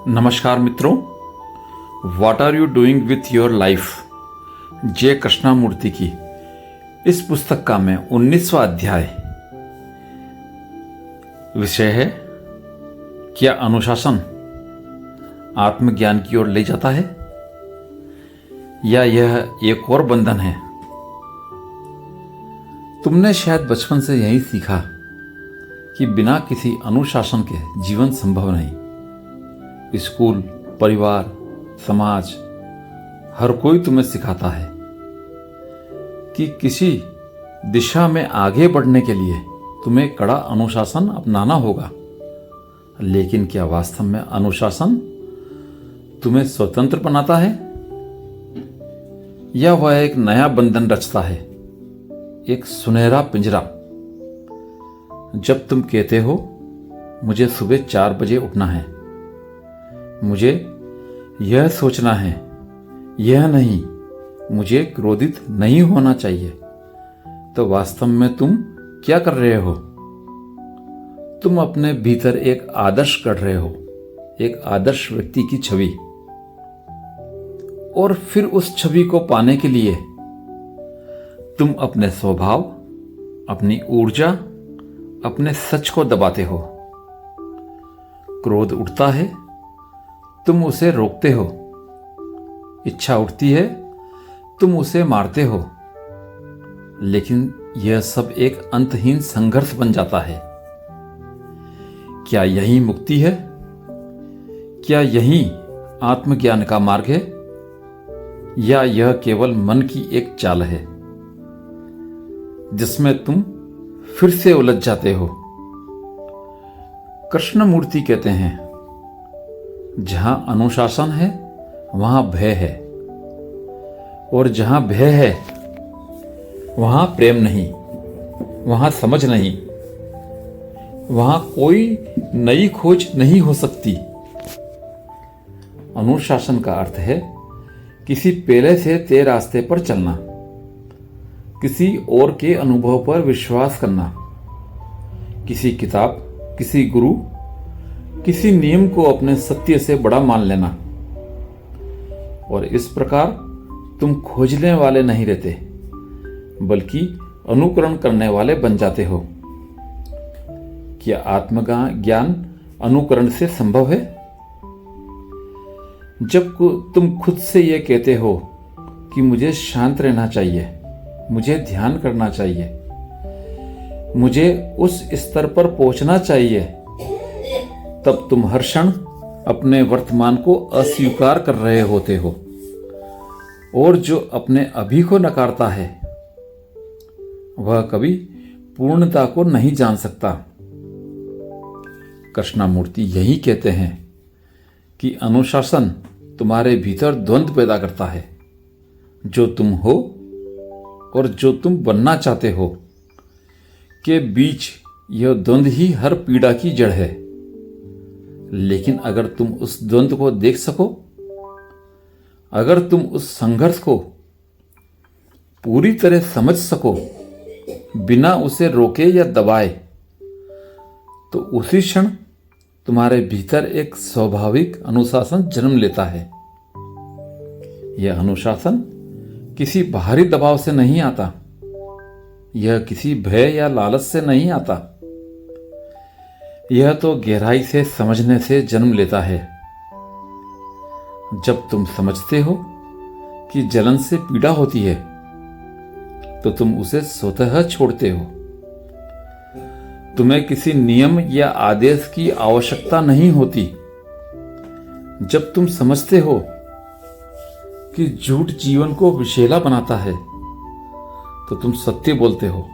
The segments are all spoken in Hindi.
नमस्कार मित्रों, what are you doing with your life, J Krishnamurti की इस पुस्तक का मैं 19वां अध्याय। विषय है, क्या अनुशासन आत्मज्ञान की ओर ले जाता है या यह एक और बंधन है। तुमने शायद बचपन से यही सीखा कि बिना किसी अनुशासन के जीवन संभव नहीं। स्कूल, परिवार, समाज, हर कोई तुम्हें सिखाता है कि किसी दिशा में आगे बढ़ने के लिए तुम्हें कड़ा अनुशासन अपनाना होगा। लेकिन क्या वास्तव में अनुशासन तुम्हें स्वतंत्र बनाता है या वह एक नया बंधन रचता है, एक सुनहरा पिंजरा। जब तुम कहते हो मुझे सुबह 4 बजे उठना है, मुझे यह सोचना है, यह नहीं, मुझे क्रोधित नहीं होना चाहिए, तो वास्तव में तुम क्या कर रहे हो? तुम अपने भीतर एक आदर्श गढ़ रहे हो, एक आदर्श व्यक्ति की छवि। और फिर उस छवि को पाने के लिए तुम अपने स्वभाव, अपनी ऊर्जा, अपने सच को दबाते हो। क्रोध उठता है, तुम उसे रोकते हो। इच्छा उठती है, तुम उसे मारते हो। लेकिन यह सब एक अंतहीन संघर्ष बन जाता है। क्या यही मुक्ति है? क्या यही आत्मज्ञान का मार्ग है या यह केवल मन की एक चाल है जिसमें तुम फिर से उलझ जाते हो? कृष्णमूर्ति कहते हैं, जहां अनुशासन है वहां भय है, और जहां भय है वहां प्रेम नहीं, वहां समझ नहीं, वहां कोई नई खोज नहीं हो सकती। अनुशासन का अर्थ है किसी पहले से तय रास्ते पर चलना, किसी और के अनुभव पर विश्वास करना, किसी किताब, किसी गुरु, किसी नियम को अपने सत्य से बड़ा मान लेना। और इस प्रकार तुम खोजने वाले नहीं रहते, बल्कि अनुकरण करने वाले बन जाते हो। क्या आत्मज्ञान अनुकरण से संभव है? जब तुम खुद से यह कहते हो कि मुझे शांत रहना चाहिए, मुझे ध्यान करना चाहिए, मुझे उस स्तर पर पहुंचना चाहिए, तब तुम हर क्षण अपने वर्तमान को अस्वीकार कर रहे होते हो। और जो अपने अभी को नकारता है वह कभी पूर्णता को नहीं जान सकता। कृष्णमूर्ति यही कहते हैं कि अनुशासन तुम्हारे भीतर द्वंद्व पैदा करता है। जो तुम हो और जो तुम बनना चाहते हो के बीच यह द्वंद्व ही हर पीड़ा की जड़ है। लेकिन अगर तुम उस द्वंद्व को देख सको, अगर तुम उस संघर्ष को पूरी तरह समझ सको बिना उसे रोके या दबाए, तो उसी क्षण तुम्हारे भीतर एक स्वाभाविक अनुशासन जन्म लेता है। यह अनुशासन किसी बाहरी दबाव से नहीं आता, यह किसी भय या लालच से नहीं आता। यह तो गहराई से समझने से जन्म लेता है। जब तुम समझते हो कि जलन से पीड़ा होती है, तो तुम उसे स्वतः छोड़ते हो। तुम्हें किसी नियम या आदेश की आवश्यकता नहीं होती। जब तुम समझते हो कि झूठ जीवन को विषैला बनाता है, तो तुम सत्य बोलते हो।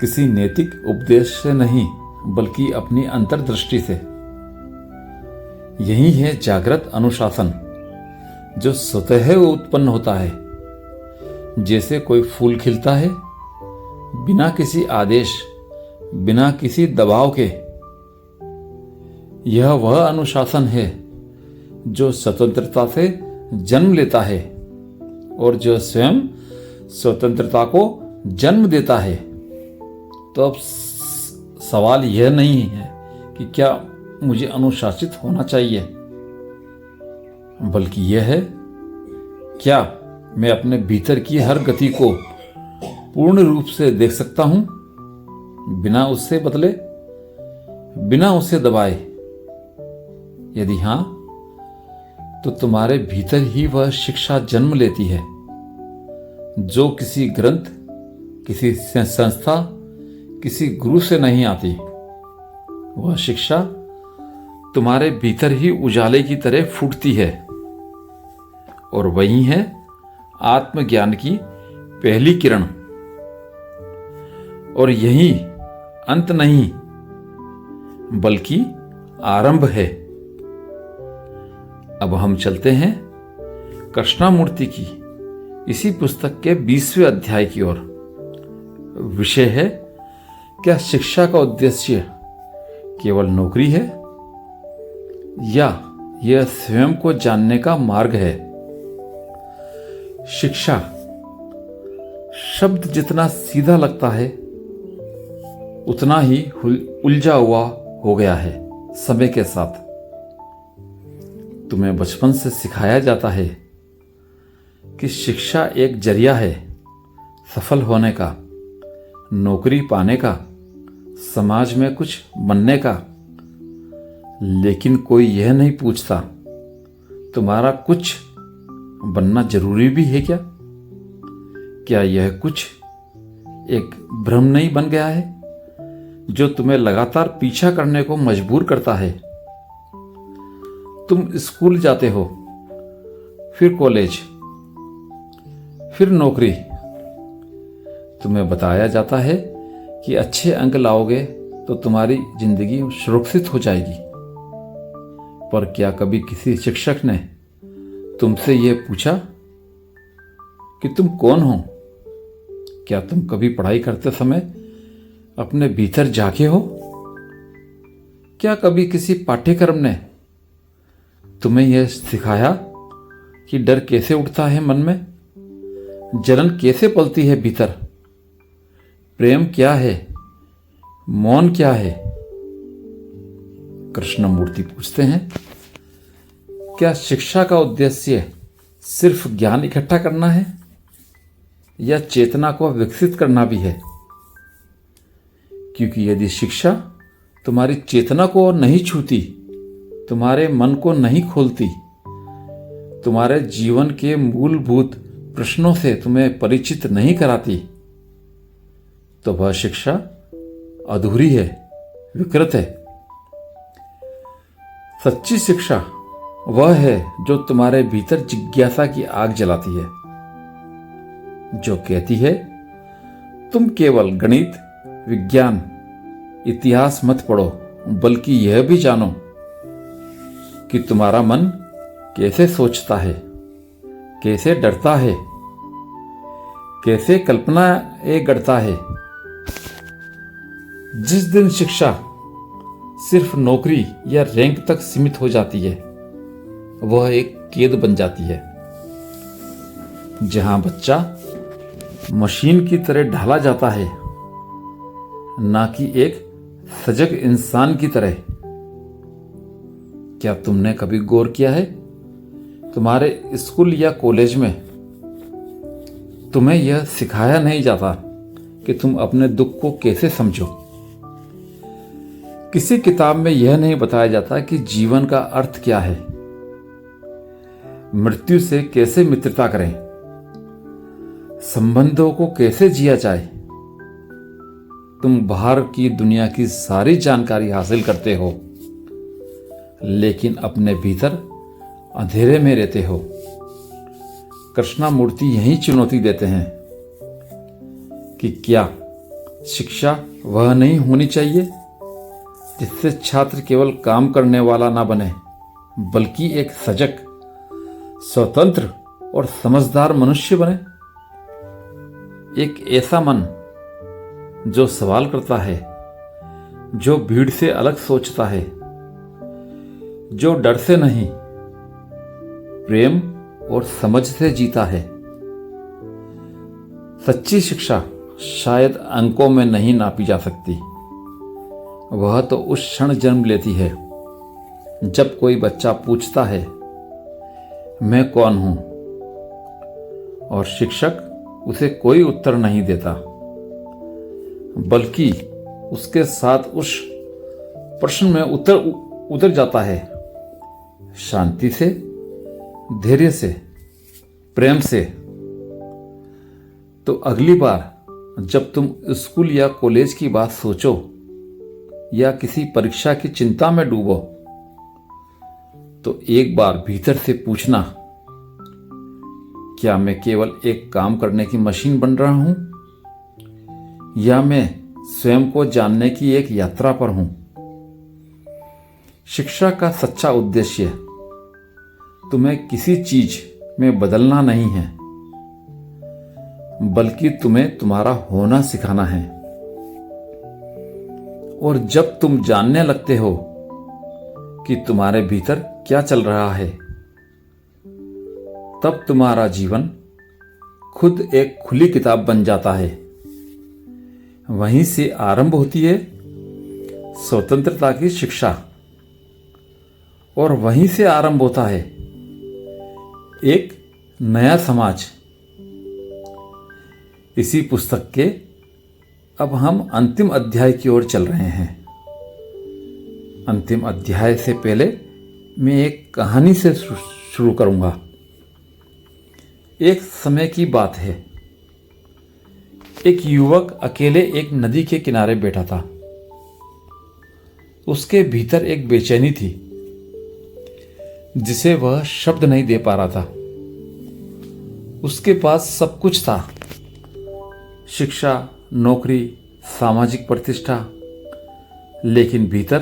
किसी नैतिक उपदेश से नहीं, बल्कि अपनी अंतर्दृष्टि से। यही है जागृत अनुशासन, जो स्वतः उत्पन्न होता है। जैसे कोई फूल खिलता है बिना किसी आदेश, बिना किसी दबाव के। यह वह अनुशासन है जो स्वतंत्रता से जन्म लेता है और जो स्वयं स्वतंत्रता को जन्म देता है। तो अब सवाल यह नहीं है कि क्या मुझे अनुशासित होना चाहिए, बल्कि यह है, क्या मैं अपने भीतर की हर गति को पूर्ण रूप से देख सकता हूं, बिना उससे बदले, बिना उसे दबाए? यदि हां, तो तुम्हारे भीतर ही वह शिक्षा जन्म लेती है जो किसी ग्रंथ, किसी संस्था, किसी गुरु से नहीं आती। वह शिक्षा तुम्हारे भीतर ही उजाले की तरह फूटती है, और वही है आत्मज्ञान की पहली किरण। और यही अंत नहीं, बल्कि आरंभ है। अब हम चलते हैं कृष्णामूर्ति की इसी पुस्तक के 20वें अध्याय की ओर। विषय है, क्या शिक्षा का उद्देश्य केवल नौकरी है, या यह स्वयं को जानने का मार्ग है? शिक्षा शब्द जितना सीधा लगता है, उतना ही उलझा हुआ हो गया है समय के साथ। तुम्हें बचपन से सिखाया जाता है कि शिक्षा एक जरिया है सफल होने का, नौकरी पाने का, समाज में कुछ बनने का। लेकिन कोई यह नहीं पूछता, तुम्हारा कुछ बनना जरूरी भी है क्या? क्या यह कुछ एक भ्रम नहीं बन गया है जो तुम्हें लगातार पीछा करने को मजबूर करता है? तुम स्कूल जाते हो, फिर कॉलेज, फिर नौकरी। तुम्हें बताया जाता है कि अच्छे अंक लाओगे तो तुम्हारी जिंदगी सुरक्षित हो जाएगी। पर क्या कभी किसी शिक्षक ने तुमसे यह पूछा कि तुम कौन हो? क्या तुम कभी पढ़ाई करते समय अपने भीतर झांके हो? क्या कभी किसी पाठ्यक्रम ने तुम्हें यह सिखाया कि डर कैसे उठता है मन में, जलन कैसे पलती है भीतर, प्रेम क्या है, मौन क्या है? कृष्णमूर्ति पूछते हैं, क्या शिक्षा का उद्देश्य सिर्फ ज्ञान इकट्ठा करना है, या चेतना को विकसित करना भी है? क्योंकि यदि शिक्षा तुम्हारी चेतना को नहीं छूती, तुम्हारे मन को नहीं खोलती, तुम्हारे जीवन के मूलभूत प्रश्नों से तुम्हें परिचित नहीं कराती, तो वह शिक्षा अधूरी है, विकृत है। सच्ची शिक्षा वह है जो तुम्हारे भीतर जिज्ञासा की आग जलाती है, जो कहती है, तुम केवल गणित, विज्ञान, इतिहास मत पढ़ो, बल्कि यह भी जानो कि तुम्हारा मन कैसे सोचता है, कैसे डरता है, कैसे कल्पनाएं गढ़ता है। जिस दिन शिक्षा सिर्फ नौकरी या रैंक तक सीमित हो जाती है, वह एक कैद बन जाती है, जहां बच्चा मशीन की तरह ढाला जाता है, ना कि एक सजग इंसान की तरह। क्या तुमने कभी गौर किया है, तुम्हारे स्कूल या कॉलेज में तुम्हें यह सिखाया नहीं जाता कि तुम अपने दुख को कैसे समझो? किसी किताब में यह नहीं बताया जाता कि जीवन का अर्थ क्या है, मृत्यु से कैसे मित्रता करें, संबंधों को कैसे जिया जाए। तुम बाहर की दुनिया की सारी जानकारी हासिल करते हो, लेकिन अपने भीतर अंधेरे में रहते हो। कृष्णमूर्ति यही चुनौती देते हैं कि क्या शिक्षा वह नहीं होनी चाहिए जिससे छात्र केवल काम करने वाला ना बने, बल्कि एक सजग, स्वतंत्र और समझदार मनुष्य बने। एक ऐसा मन जो सवाल करता है, जो भीड़ से अलग सोचता है, जो डर से नहीं, प्रेम और समझ से जीता है। सच्ची शिक्षा शायद अंकों में नहीं नापी जा सकती, वह तो उस क्षण जन्म लेती है जब कोई बच्चा पूछता है मैं कौन हूं और शिक्षक उसे कोई उत्तर नहीं देता, बल्कि उसके साथ उस प्रश्न में उतर जाता है, शांति से, धैर्य से, प्रेम से, तो अगली बार जब तुम स्कूल या कॉलेज की बात सोचो या किसी परीक्षा की चिंता में डूबो, तो एक बार भीतर से पूछना, क्या मैं केवल एक काम करने की मशीन बन रहा हूं या मैं स्वयं को जानने की एक यात्रा पर हूं। शिक्षा का सच्चा उद्देश्य तुम्हें किसी चीज में बदलना नहीं है, बल्कि तुम्हें तुम्हारा होना सिखाना है। और जब तुम जानने लगते हो कि तुम्हारे भीतर क्या चल रहा है, तब तुम्हारा जीवन खुद एक खुली किताब बन जाता है। वहीं से आरंभ होती है स्वतंत्रता की शिक्षा, और वहीं से आरंभ होता है एक नया समाज। इसी पुस्तक के अब हम अंतिम अध्याय की ओर चल रहे हैं। अंतिम अध्याय से पहले मैं एक कहानी से शुरू करूंगा। एक समय की बात है, एक युवक अकेले एक नदी के किनारे बैठा था। उसके भीतर एक बेचैनी थी जिसे वह शब्द नहीं दे पा रहा था। उसके पास सब कुछ था, शिक्षा, नौकरी, सामाजिक प्रतिष्ठा, लेकिन भीतर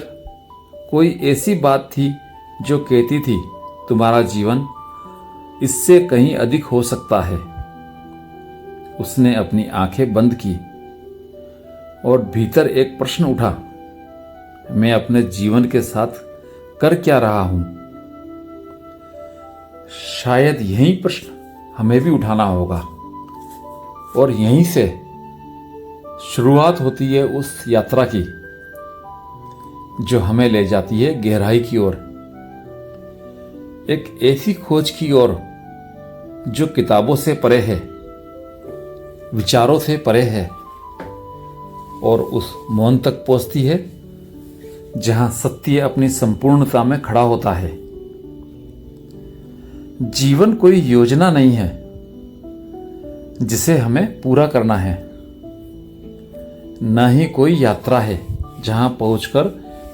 कोई ऐसी बात थी जो कहती थी तुम्हारा जीवन इससे कहीं अधिक हो सकता है। उसने अपनी आंखें बंद की और भीतर एक प्रश्न उठा, मैं अपने जीवन के साथ कर क्या रहा हूं। शायद यही प्रश्न हमें भी उठाना होगा, और यहीं से शुरुआत होती है उस यात्रा की जो हमें ले जाती है गहराई की ओर, एक ऐसी खोज की ओर जो किताबों से परे है, विचारों से परे है, और उस मौन तक पहुंचती है जहां सत्य अपनी संपूर्णता में खड़ा होता है। जीवन कोई योजना नहीं है जिसे हमें पूरा करना है, न ही कोई यात्रा है जहां पहुंचकर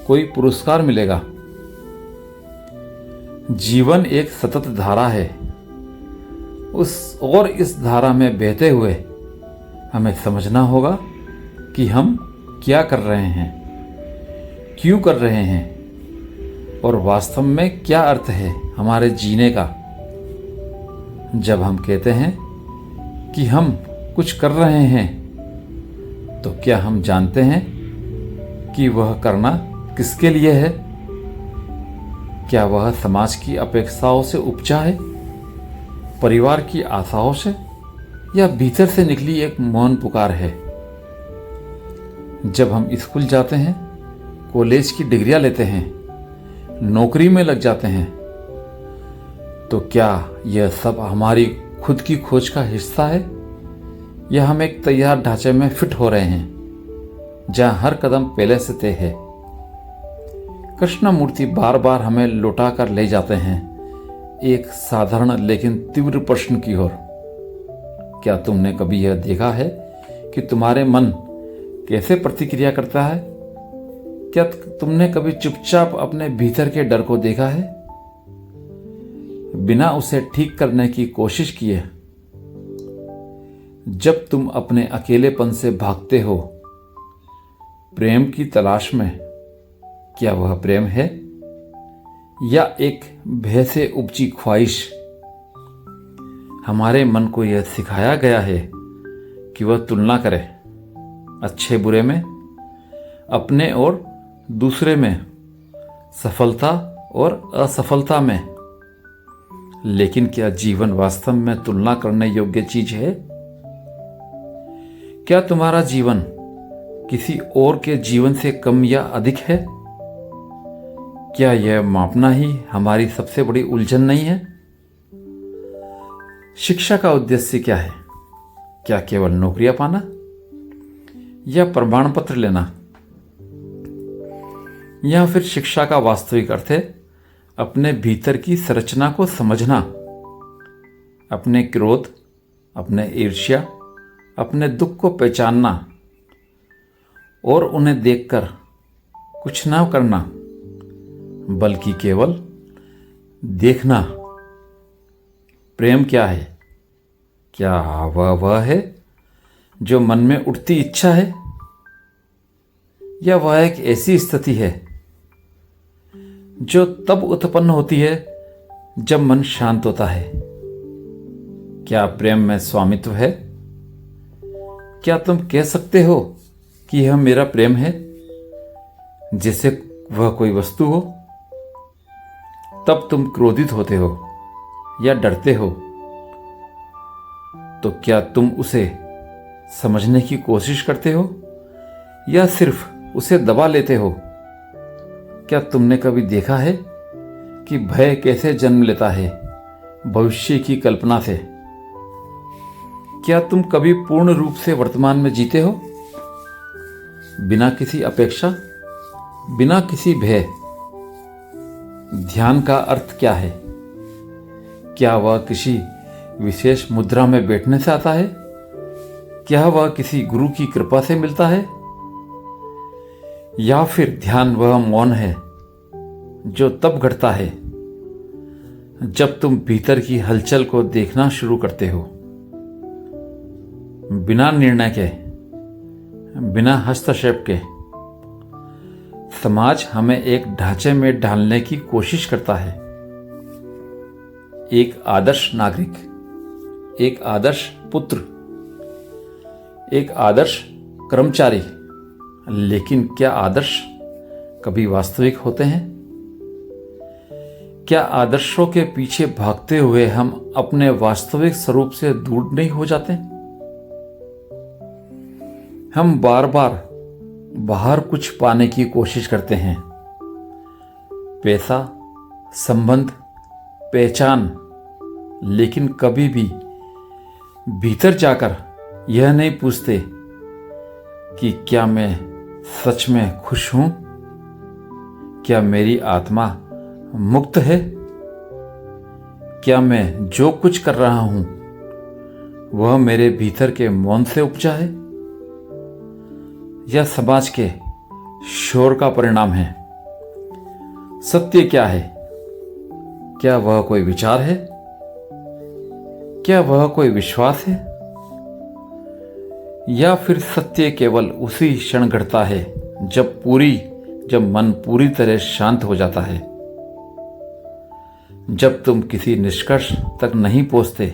कोई पुरस्कार मिलेगा। जीवन एक सतत धारा है। इस धारा में बहते हुए हमें समझना होगा कि हम क्या कर रहे हैं, क्यों कर रहे हैं, और वास्तव में क्या अर्थ है हमारे जीने का। जब हम कहते हैं कि हम कुछ कर रहे हैं, तो क्या हम जानते हैं कि वह करना किसके लिए है? क्या वह समाज की अपेक्षाओं से उपजा है, परिवार की आशाओं से, या भीतर से निकली एक मौन पुकार है? जब हम स्कूल जाते हैं, कॉलेज की डिग्रियां लेते हैं, नौकरी में लग जाते हैं, तो क्या यह सब हमारी खुद की खोज का हिस्सा है, या हम एक तैयार ढांचे में फिट हो रहे हैं जहां हर कदम पहले से तय है? कृष्णमूर्ति बार बार हमें लौटा कर ले जाते हैं एक साधारण लेकिन तीव्र प्रश्न की ओर। क्या तुमने कभी यह देखा है कि तुम्हारे मन कैसे प्रतिक्रिया करता है? क्या तुमने कभी चुपचाप अपने भीतर के डर को देखा है, बिना उसे ठीक करने की कोशिश किए? जब तुम अपने अकेलेपन से भागते हो प्रेम की तलाश में, क्या वह प्रेम है या एक भय से उपजी ख्वाहिश? हमारे मन को यह सिखाया गया है कि वह तुलना करे, अच्छे बुरे में, अपने और दूसरे में, सफलता और असफलता में। लेकिन क्या जीवन वास्तव में तुलना करने योग्य चीज है? क्या तुम्हारा जीवन किसी और के जीवन से कम या अधिक है? क्या यह मापना ही हमारी सबसे बड़ी उलझन नहीं है? शिक्षा का उद्देश्य क्या है? क्या केवल नौकरियां पाना या प्रमाण पत्र लेना? या फिर शिक्षा का वास्तविक अर्थ है अपने भीतर की संरचना को समझना, अपने क्रोध, अपने ईर्ष्या, अपने दुख को पहचानना और उन्हें देखकर कुछ ना करना, बल्कि केवल देखना। प्रेम क्या है? क्या वह है जो मन में उठती इच्छा है, या वह एक ऐसी स्थिति है जो तब उत्पन्न होती है जब मन शांत होता है? क्या प्रेम में स्वामित्व है? क्या तुम कह सकते हो कि यह मेरा प्रेम है, जैसे वह कोई वस्तु हो? तब तुम क्रोधित होते हो या डरते हो, तो क्या तुम उसे समझने की कोशिश करते हो या सिर्फ उसे दबा लेते हो? क्या तुमने कभी देखा है कि भय कैसे जन्म लेता है? भविष्य की कल्पना से। क्या तुम कभी पूर्ण रूप से वर्तमान में जीते हो, बिना किसी अपेक्षा, बिना किसी भय? ध्यान का अर्थ क्या है? क्या वह किसी विशेष मुद्रा में बैठने से आता है? क्या वह किसी गुरु की कृपा से मिलता है? या फिर ध्यान वह मौन है जो तब घटता है जब तुम भीतर की हलचल को देखना शुरू करते हो, बिना निर्णय के, बिना हस्तक्षेप के? समाज हमें एक ढांचे में ढालने की कोशिश करता है। एक आदर्श नागरिक, एक आदर्श पुत्र, एक आदर्श कर्मचारी। लेकिन क्या आदर्श कभी वास्तविक होते हैं? क्या आदर्शों के पीछे भागते हुए हम अपने वास्तविक स्वरूप से दूर नहीं हो जाते? हम बार बार बाहर कुछ पाने की कोशिश करते हैं, पैसा, संबंध, पहचान, लेकिन कभी भी भीतर जाकर यह नहीं पूछते कि क्या मैं सच में खुश हूं? क्या मेरी आत्मा मुक्त है? क्या मैं जो कुछ कर रहा हूं वह मेरे भीतर के मौन से उपजा है या समाज के शोर का परिणाम है? सत्य क्या है? क्या वह कोई विचार है? क्या वह कोई विश्वास है? या फिर सत्य केवल उसी क्षण घटता है जब मन पूरी तरह शांत हो जाता है, जब तुम किसी निष्कर्ष तक नहीं पहुंचते,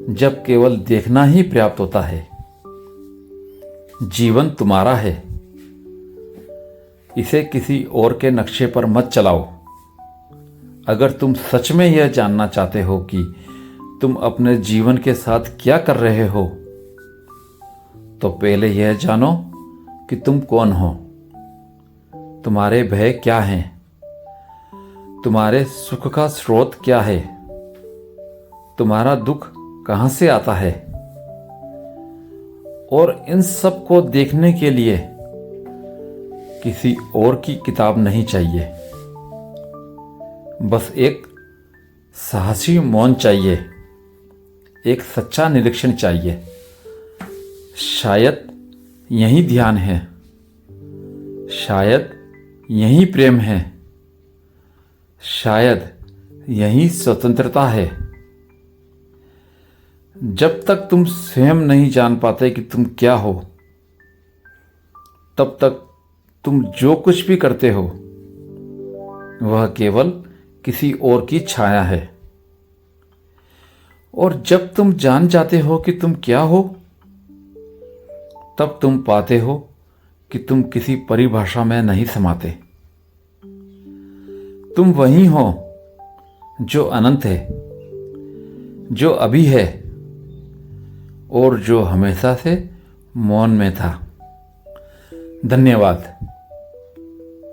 जब केवल देखना ही पर्याप्त होता है? जीवन तुम्हारा है, इसे किसी और के नक्शे पर मत चलाओ। अगर तुम सच में यह जानना चाहते हो कि तुम अपने जीवन के साथ क्या कर रहे हो, तो पहले यह जानो कि तुम कौन हो, तुम्हारे भय क्या हैं, तुम्हारे सुख का स्रोत क्या है, तुम्हारा दुख कहां से आता है। और इन सब को देखने के लिए किसी और की किताब नहीं चाहिए, बस एक साहसी मौन चाहिए, एक सच्चा निरीक्षण चाहिए। शायद यही ध्यान है, शायद यही प्रेम है, शायद यही स्वतंत्रता है। जब तक तुम स्वयं नहीं जान पाते कि तुम क्या हो, तब तक तुम जो कुछ भी करते हो वह केवल किसी और की छाया है। और जब तुम जान जाते हो कि तुम क्या हो, तब तुम पाते हो कि तुम किसी परिभाषा में नहीं समाते। तुम वही हो जो अनंत है, जो अभी है और जो हमेशा से मौन में था। धन्यवाद।